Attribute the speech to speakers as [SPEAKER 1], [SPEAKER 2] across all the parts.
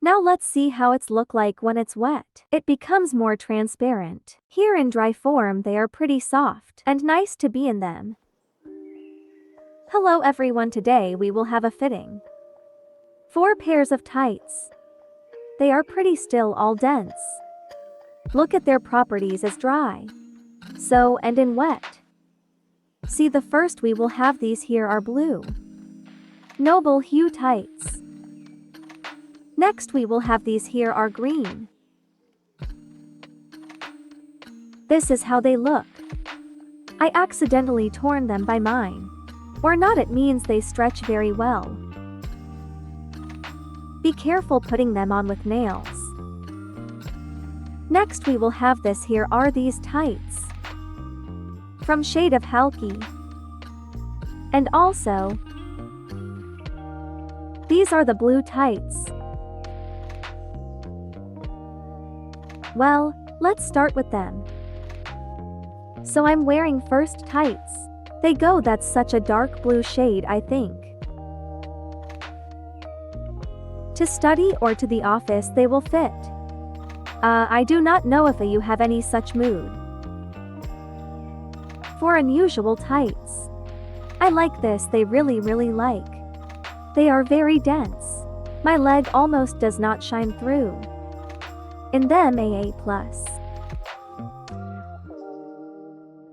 [SPEAKER 1] Now let's see how it's look like when it's wet. It becomes more transparent. Here in dry form they are pretty soft and nice to be in them. Hello everyone, today we will have a fitting. 4 pairs of tights. They are pretty still, all dense. Look at their properties as dry. So and in wet. See, the first we will have these here are blue. Noble hue tights. Next we will have these here are green. This is how they look. I accidentally torn them by mine. Or not, it means they stretch very well. Be careful putting them on with nails. Next we will have this here are these tights. From shade of Halki. And also, these are the blue tights. Well, let's start with them. So I'm wearing first tights. They go, that's such a dark blue shade, I think. To study or to the office they will fit. I do not know if you have any such mood. For unusual tights. I like this, they really like. They are very dense. My leg almost does not shine through. In them AA+.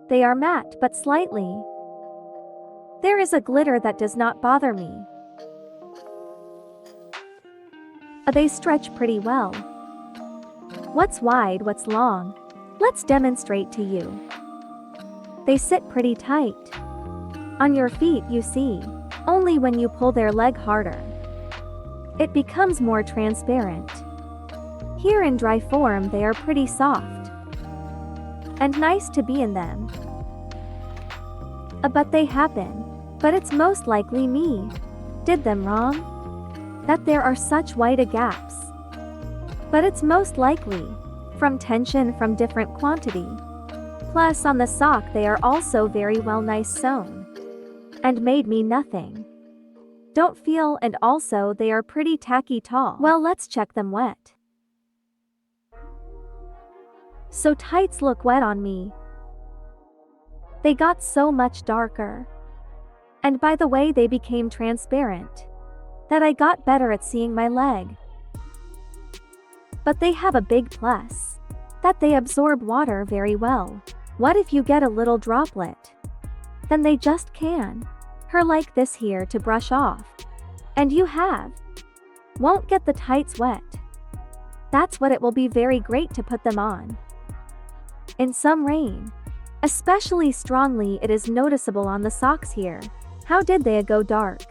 [SPEAKER 1] They are matte but slightly. There is a glitter that does not bother me. They stretch pretty well. What's wide, what's long? Let's demonstrate to you. They sit pretty tight. On your feet you see, only when you pull their leg harder, it becomes more transparent. Here in dry form they are pretty soft. And nice to be in them. But they happen. But it's most likely me. Did them wrong? That there are such wide gaps. But it's most likely. From tension from different quantity. Plus on the sock they are also very well nice sewn. And made me nothing. Don't feel, and also they are pretty tacky tall. Well, let's check them wet. So tights look wet on me. They got so much darker. And by the way they became transparent. That I got better at seeing my leg. But they have a big plus. That they absorb water very well. What if you get a little droplet? Then they just can. Her like this here to brush off. And you have. Won't get the tights wet. That's what it will be very great to put them on. In some rain. Especially strongly it is noticeable on the socks here. How did they go dark?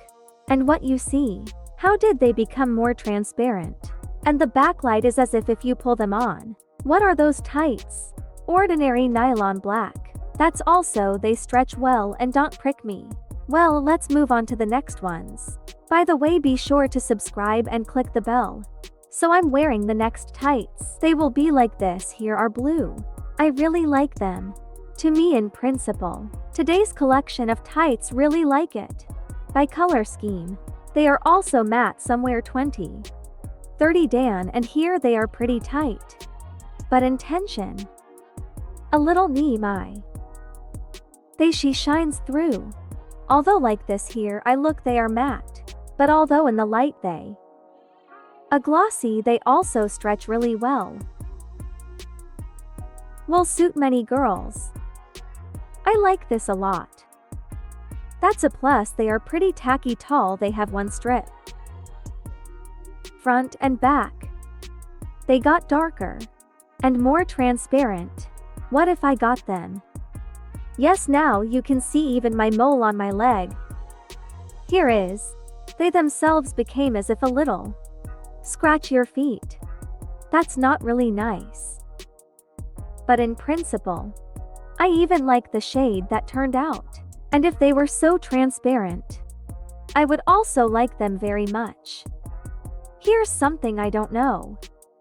[SPEAKER 1] And what you see? How did they become more transparent? And the backlight is as if you pull them on. What are those tights? Ordinary nylon black. That's also they stretch well and don't prick me. Well, let's move on to the next ones. By the way, be sure to subscribe and click the bell. So I'm wearing the next tights. They will be like this, here are blue. I really like them. To me in principle. Today's collection of tights really like it. By color scheme. They are also matte, somewhere 20. 30 Dan, and here they are pretty tight. But in tension. A little knee my. She shines through. Although like this here I look they are matte. But although in the light they a glossy, they also stretch really well. Will suit many girls. I like this a lot. That's a plus, they are pretty tacky tall, they have one strip. Front and back. They got darker. And more transparent. What if I got them? Yes, now you can see even my mole on my leg. Here is. They themselves became as if a little. Scratch your feet. That's not really nice. But in principle. I even like the shade that turned out. And if they were so transparent. I would also like them very much. Here's something I don't know.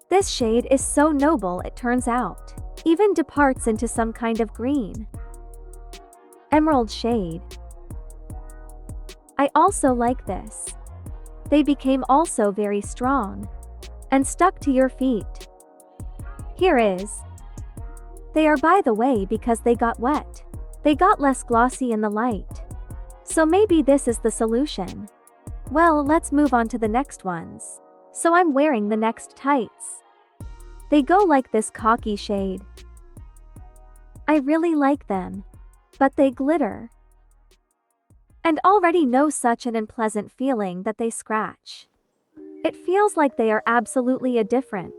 [SPEAKER 1] This shade is so noble it turns out. Even departs into some kind of green. Emerald shade. I also like this. They became also very strong. and stuck to your feet. Here is. They are, by the way, because they got wet. They got less glossy in the light. So maybe this is the solution. Well, let's move on to the next ones. So I'm wearing the next tights. They go like this khaki shade. I really like them. But they glitter. And already know such an unpleasant feeling that they scratch. It feels like they are absolutely a different.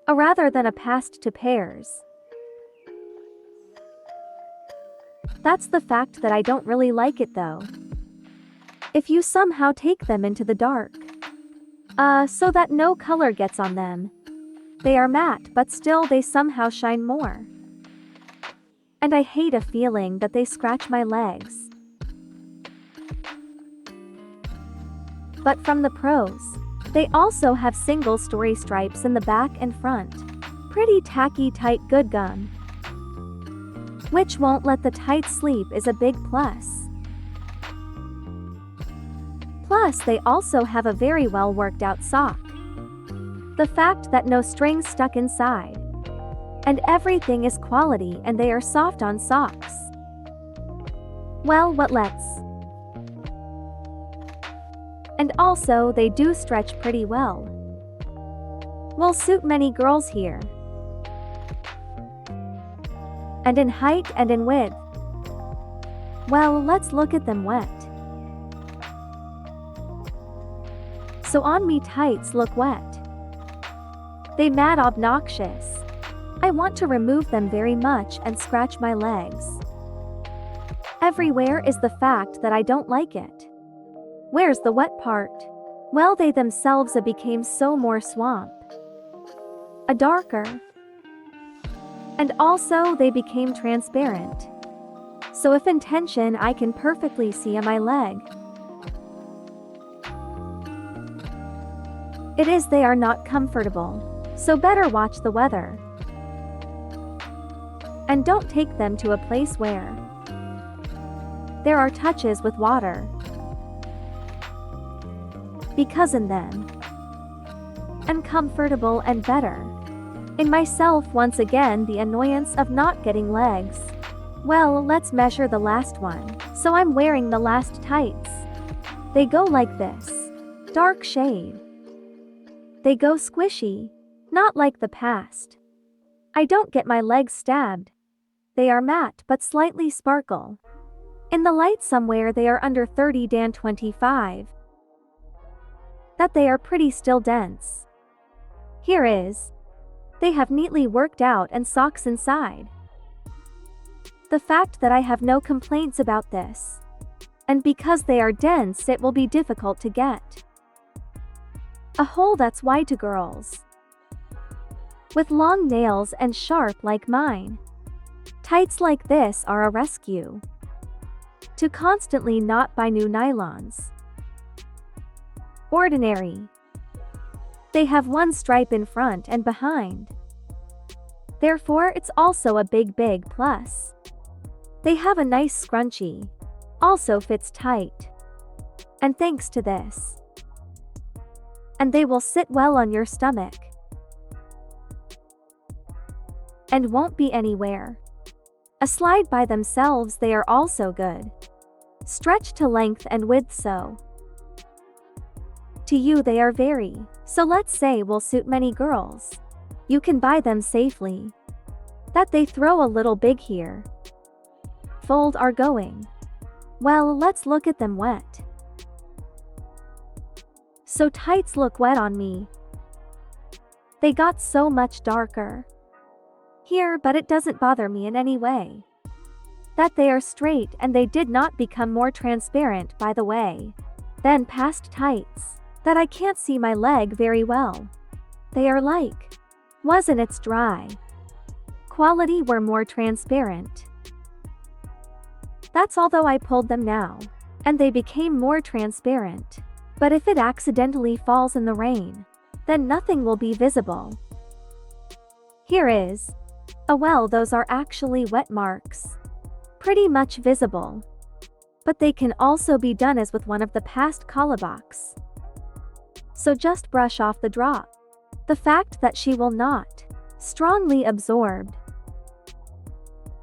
[SPEAKER 1] A rather than a past to pairs. That's the fact that I don't really like it though. If you somehow take them into the dark. So that no color gets on them. They are matte but still they somehow shine more. And I hate a feeling that they scratch my legs. But from the pros. They also have single story stripes in the back and front. Pretty tacky tight good gum. Which won't let the tight sleep is a big plus. Plus they also have a very well worked out sock. The fact that no strings stuck inside. And everything is quality and they are soft on socks. Well, what let's. And also they do stretch pretty well. Will suit many girls here. And in height and in width. Well, let's look at them wet. So on me tights look wet. They mad obnoxious. I want to remove them very much and scratch my legs. Everywhere is the fact that I don't like it. Where's the wet part? Well, they themselves became so more swamp. A darker. And also they became transparent. So if intention I can perfectly see on my leg. It is they are not comfortable. So better watch the weather. And don't take them to a place where there are touches with water. Because in them, uncomfortable and better. In myself once again the annoyance of not getting legs. Well, let's measure the last one. So I'm wearing the last tights. They go like this. Dark shade. They go squishy. Not like the past. I don't get my legs stabbed. They are matte but slightly sparkle. In the light somewhere they are under 30 dan 25. That they are pretty still dense. Here is. They have neatly worked out and socks inside. The fact that I have no complaints about this. And because they are dense it will be difficult to get. A hole that's wide to girls. With long nails and sharp like mine. Tights like this are a rescue. To constantly not buy new nylons. Ordinary. They have one stripe in front and behind. Therefore it's also a big plus. They have a nice scrunchie. Also fits tight. And thanks to this. And they will sit well on your stomach. And won't be anywhere. A slide by themselves they are also good. Stretch to length and width so. To you they are very. So let's say will suit many girls. You can buy them safely. That they throw a little big here. Fold are going. Well, let's look at them wet. So tights look wet on me. They got so much darker. Here, but it doesn't bother me in any way. That they are straight and they did not become more transparent by the way. Then past tights. That I can't see my leg very well. They are like. Wasn't it's dry. Quality were more transparent. That's although I pulled them now. And they became more transparent. But if it accidentally falls in the rain. Then nothing will be visible. Here is. Well, those are actually wet marks. Pretty much visible. But they can also be done as with one of the past collabocks. So just brush off the drop. The fact that she will not strongly absorbed.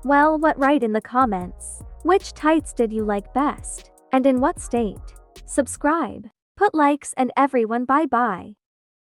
[SPEAKER 1] Well, write in the comments. Which tights did you like best? And in what state? Subscribe. Put likes and everyone bye bye.